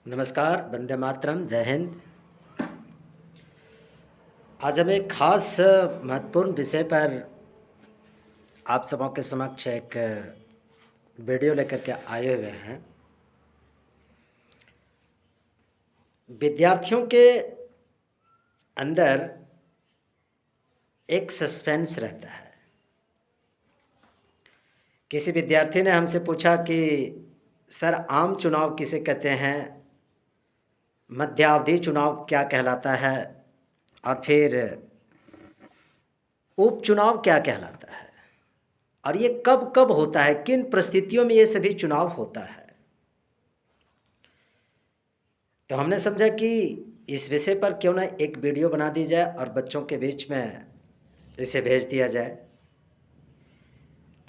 नमस्कार, वंदे मातरम, जय हिंद। आज हम एक खास महत्वपूर्ण विषय पर आप सबों के समक्ष एक वीडियो लेकर के आए हुए हैं। विद्यार्थियों के अंदर एक सस्पेंस रहता है। किसी विद्यार्थी ने हमसे पूछा कि सर, आम चुनाव किसे कहते हैं, मध्यावधि चुनाव क्या कहलाता है और फिर उपचुनाव क्या कहलाता है, और ये कब कब होता है, किन परिस्थितियों में ये सभी चुनाव होता है। तो हमने समझा कि इस विषय पर क्यों ना एक वीडियो बना दी जाए और बच्चों के बीच में इसे भेज दिया जाए।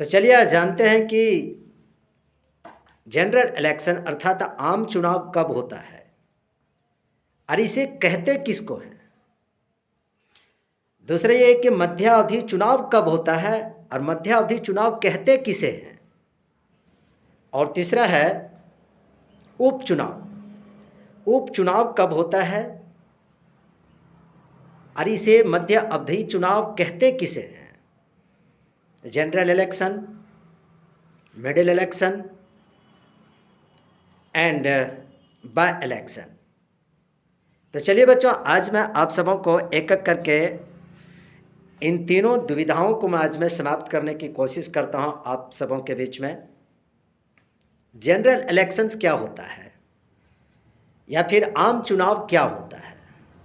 तो चलिए आज जानते हैं कि जनरल इलेक्शन अर्थात आम चुनाव कब होता है और इसे कहते किसको हैं। दूसरा ये कि मध्यावधि चुनाव कब होता है और मध्यावधि चुनाव कहते किसे हैं। और तीसरा है उपचुनाव, उपचुनाव कब होता है और इसे मध्य अवधि चुनाव कहते किसे हैं। General election, middle election and by election. तो चलिए बच्चों, आज मैं आप सबों को एक एक करके इन तीनों दुविधाओं को मैं आज मैं समाप्त करने की कोशिश करता हूं आप सबों के बीच में। जनरल इलेक्शंस क्या होता है या फिर आम चुनाव क्या होता है,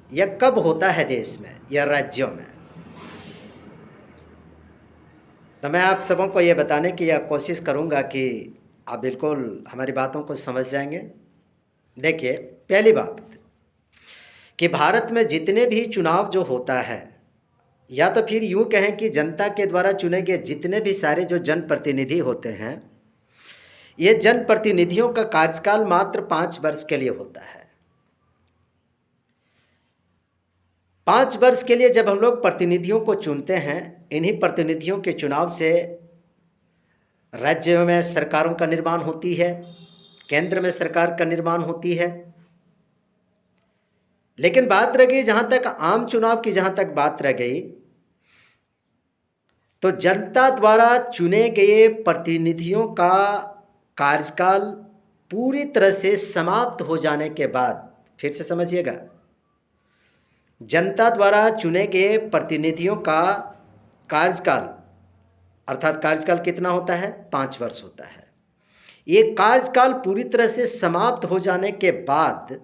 यह कब होता है देश में या राज्यों में। तो मैं आप सबों को यह बताने की यह कोशिश करूंगा कि आप बिल्कुल हमारी बातों को समझ जाएंगे। देखिए, पहली बात कि भारत में जितने भी चुनाव जो होता है, या तो फिर यूँ कहें कि जनता के द्वारा चुने गए जितने भी सारे जो जनप्रतिनिधि होते हैं, ये जनप्रतिनिधियों का कार्यकाल मात्र 5 वर्ष के लिए होता है। 5 वर्ष के लिए जब हम लोग प्रतिनिधियों को चुनते हैं, इन्हीं प्रतिनिधियों के चुनाव से राज्य में सरकारों का निर्माण होती है, केंद्र में सरकार का निर्माण होती है। लेकिन बात रह गई जहां तक आम चुनाव की, जहां तक बात रह गई, तो जनता द्वारा चुने गए प्रतिनिधियों का कार्यकाल पूरी तरह से समाप्त हो जाने के बाद, फिर से समझिएगा, जनता द्वारा चुने गए प्रतिनिधियों का कार्यकाल अर्थात कार्यकाल कितना होता है, 5 वर्ष होता है। ये कार्यकाल पूरी तरह से समाप्त हो जाने के बाद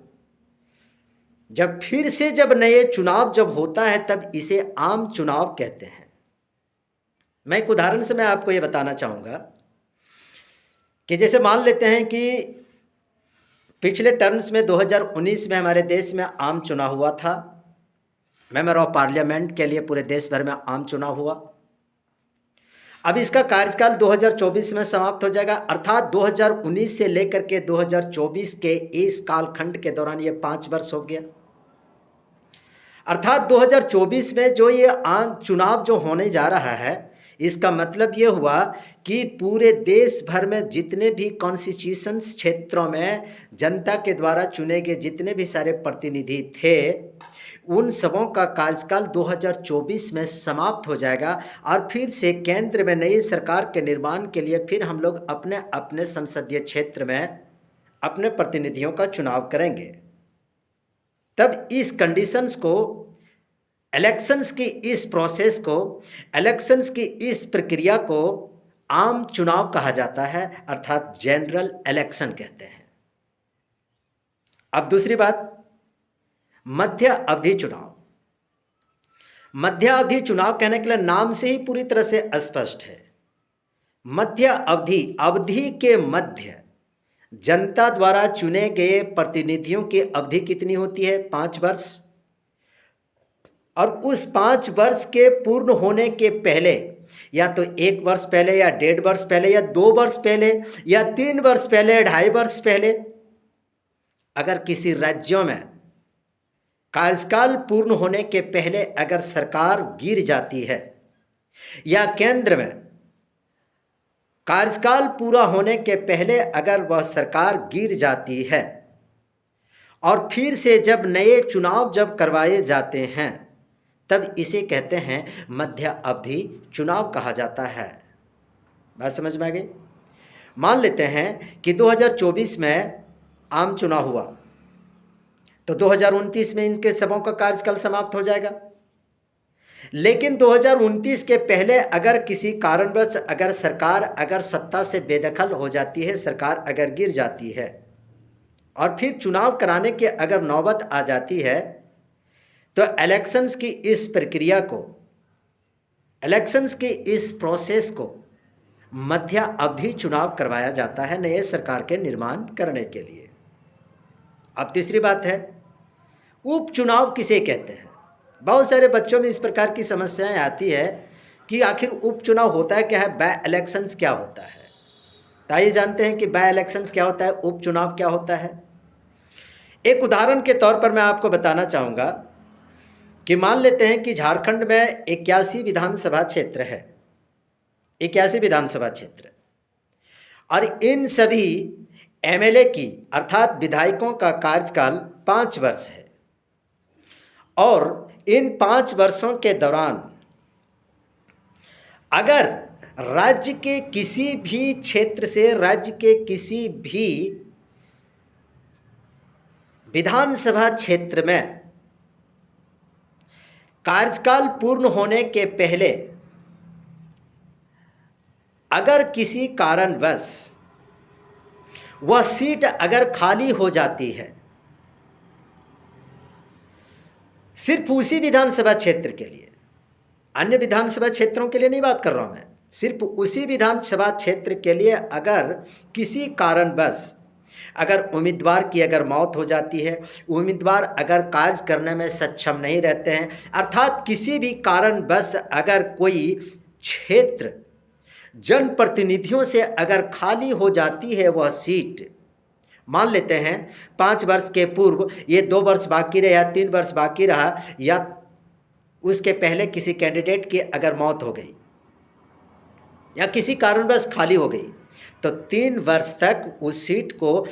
जब फिर से जब नए चुनाव जब होता है, तब इसे आम चुनाव कहते हैं। मैं एक उदाहरण से मैं आपको ये बताना चाहूँगा कि जैसे मान लेते हैं कि पिछले टर्म्स में 2019 में हमारे देश में आम चुनाव हुआ था। मेंबर ऑफ पार्लियामेंट के लिए पूरे देश भर में आम चुनाव हुआ। अब इसका कार्यकाल 2024 में समाप्त हो जाएगा, अर्थात 2019 से लेकर के 2024 के इस कालखंड के दौरान ये 5 वर्ष हो गया। अर्थात 2024 में जो ये आम चुनाव जो होने जा रहा है, इसका मतलब ये हुआ कि पूरे देश भर में जितने भी कॉन्स्टिट्यूशंस क्षेत्रों में जनता के द्वारा चुने गए जितने भी सारे प्रतिनिधि थे, उन सबों का कार्यकाल 2024 में समाप्त हो जाएगा और फिर से केंद्र में नई सरकार के निर्माण के लिए फिर हम लोग अपने अपने संसदीय क्षेत्र में अपने प्रतिनिधियों का चुनाव करेंगे। तब इस कंडीशंस को, इलेक्शंस की इस प्रोसेस को, इलेक्शंस की इस प्रक्रिया को आम चुनाव कहा जाता है, अर्थात जनरल इलेक्शन कहते हैं। अब दूसरी बात, मध्य अवधि चुनाव। मध्य अवधि चुनाव कहने के लिए नाम से ही पूरी तरह से स्पष्ट है। मध्य अवधि, अवधि के मध्य, जनता द्वारा चुने गए प्रतिनिधियों की अवधि कितनी होती है, 5 वर्ष। और उस 5 वर्ष के पूर्ण होने के पहले, या तो 1 वर्ष पहले या 1.5 वर्ष पहले या 2 वर्ष पहले या 3 वर्ष पहले, 2.5 वर्ष पहले, अगर किसी राज्यों में कार्यकाल पूर्ण होने के पहले अगर सरकार गिर जाती है या केंद्र में कार्यकाल पूरा होने के पहले अगर वह सरकार गिर जाती है, और फिर से जब नए चुनाव जब करवाए जाते हैं तब इसे कहते हैं मध्य अवधि चुनाव कहा जाता है। बात समझ में आ गई? मान लेते हैं कि 2024 में आम चुनाव हुआ तो 2029 में इनके सबों का कार्यकाल समाप्त हो जाएगा। लेकिन 2029 के पहले अगर किसी कारणवश अगर सरकार अगर सत्ता से बेदखल हो जाती है, सरकार अगर गिर जाती है और फिर चुनाव कराने की अगर नौबत आ जाती है तो इलेक्शंस की इस प्रक्रिया को, इलेक्शंस की इस प्रोसेस को मध्य अवधि चुनाव करवाया जाता है नए सरकार के निर्माण करने के लिए। अब तीसरी बात है, उपचुनाव किसे कहते हैं? बहुत सारे बच्चों में इस प्रकार की समस्याएं आती है कि आखिर उपचुनाव होता है क्या है, बाय इलेक्शंस क्या होता है। तो आइए जानते हैं कि बाय इलेक्शंस क्या होता है, उपचुनाव क्या होता है। एक उदाहरण के तौर पर मैं आपको बताना चाहूँगा कि मान लेते हैं कि झारखंड में 81 विधानसभा क्षेत्र है, 81 विधानसभा क्षेत्र, और इन सभी एमएलए की अर्थात विधायकों का कार्यकाल 5 वर्ष है। और इन 5 वर्षों के दौरान अगर राज्य के किसी भी क्षेत्र से, राज्य के किसी भी विधानसभा क्षेत्र में कार्यकाल पूर्ण होने के पहले अगर किसी कारणवश वह सीट अगर खाली हो जाती है, सिर्फ उसी विधानसभा क्षेत्र के लिए, अन्य विधानसभा क्षेत्रों के लिए नहीं बात कर रहा हूं मैं, सिर्फ उसी विधानसभा क्षेत्र के लिए अगर किसी कारणवश अगर उम्मीदवार की अगर मौत हो जाती है, उम्मीदवार अगर कार्य करने में सक्षम नहीं रहते हैं, अर्थात किसी भी कारणवश अगर कोई क्षेत्र जनप्रतिनिधियों से अगर खाली हो जाती है वह सीट, मान लेते हैं 5 वर्ष के पूर्व ये 2 वर्ष बाकी रहे या 3 वर्ष बाकी रहा, या उसके पहले किसी कैंडिडेट की अगर मौत हो गई या किसी कारणवश खाली हो गई, तो 3 वर्ष तक उस सीट को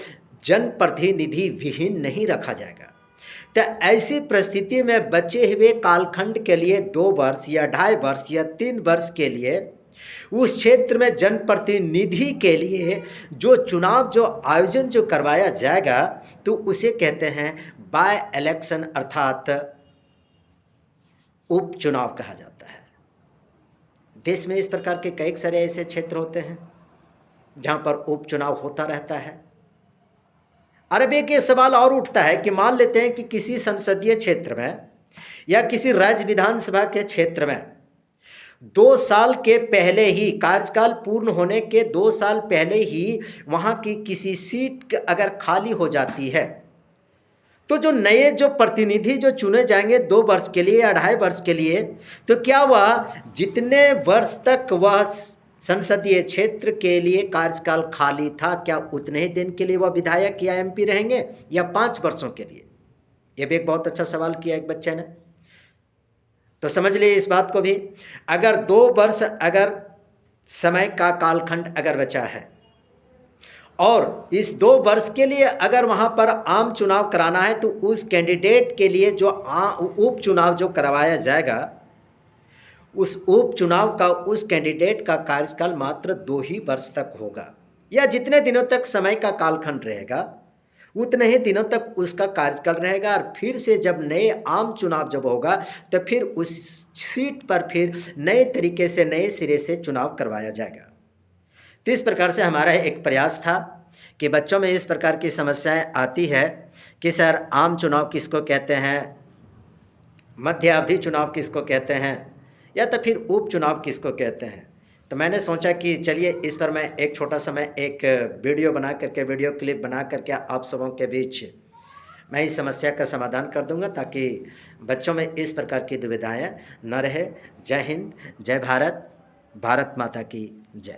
जनप्रतिनिधि विहीन नहीं रखा जाएगा। तो ऐसी परिस्थिति में बचे हुए कालखंड के लिए 2 वर्ष या 2.5 वर्ष या 3 वर्ष के लिए उस क्षेत्र में जनप्रतिनिधि के लिए जो चुनाव जो आयोजन जो करवाया जाएगा तो उसे कहते हैं बाय इलेक्शन अर्थात उपचुनाव कहा जाता है। देश में इस प्रकार के कई सारे ऐसे क्षेत्र होते हैं जहां पर उपचुनाव होता रहता है। और अब एक ये सवाल और उठता है कि मान लेते हैं कि किसी संसदीय क्षेत्र में या किसी राज्य विधानसभा के क्षेत्र में 2 साल के पहले ही, कार्यकाल पूर्ण होने के 2 साल पहले ही वहां की किसी सीट अगर खाली हो जाती है, तो जो नए जो प्रतिनिधि जो चुने जाएंगे 2 वर्ष के लिए या 2.5 वर्ष के लिए, तो क्या वह जितने वर्ष तक वह संसदीय क्षेत्र के लिए कार्यकाल खाली था, क्या उतने ही दिन के लिए वह विधायक या एमपी रहेंगे या 5 वर्षों के लिए? यह भी एक बहुत अच्छा सवाल किया एक बच्चे ने। तो समझ लिए इस बात को भी, अगर 2 वर्ष अगर समय का कालखंड अगर बचा है और इस 2 वर्ष के लिए अगर वहां पर आम चुनाव कराना है, तो उस कैंडिडेट के लिए जो उपचुनाव जो करवाया जाएगा, उस उपचुनाव का उस कैंडिडेट का कार्यकाल मात्र 2 ही वर्ष तक होगा, या जितने दिनों तक समय का कालखंड रहेगा उतने ही दिनों तक उसका कार्यकाल रहेगा। और फिर से जब नए आम चुनाव जब होगा तो फिर उस सीट पर फिर नए तरीके से नए सिरे से चुनाव करवाया जाएगा। तो इस प्रकार से हमारा एक प्रयास था कि बच्चों में इस प्रकार की समस्याएं आती है कि सर आम चुनाव किसको कहते हैं, मध्य अवधि चुनाव किसको कहते हैं, या तो फिर उपचुनाव किसको कहते हैं। तो मैंने सोचा कि चलिए इस पर मैं एक छोटा सा मैं एक वीडियो बना करके, वीडियो क्लिप बना करके आप सबों के बीच मैं इस समस्या का समाधान कर दूंगा, ताकि बच्चों में इस प्रकार की दुविधाएं न रहे। जय हिंद, जय भारत, भारत माता की जय।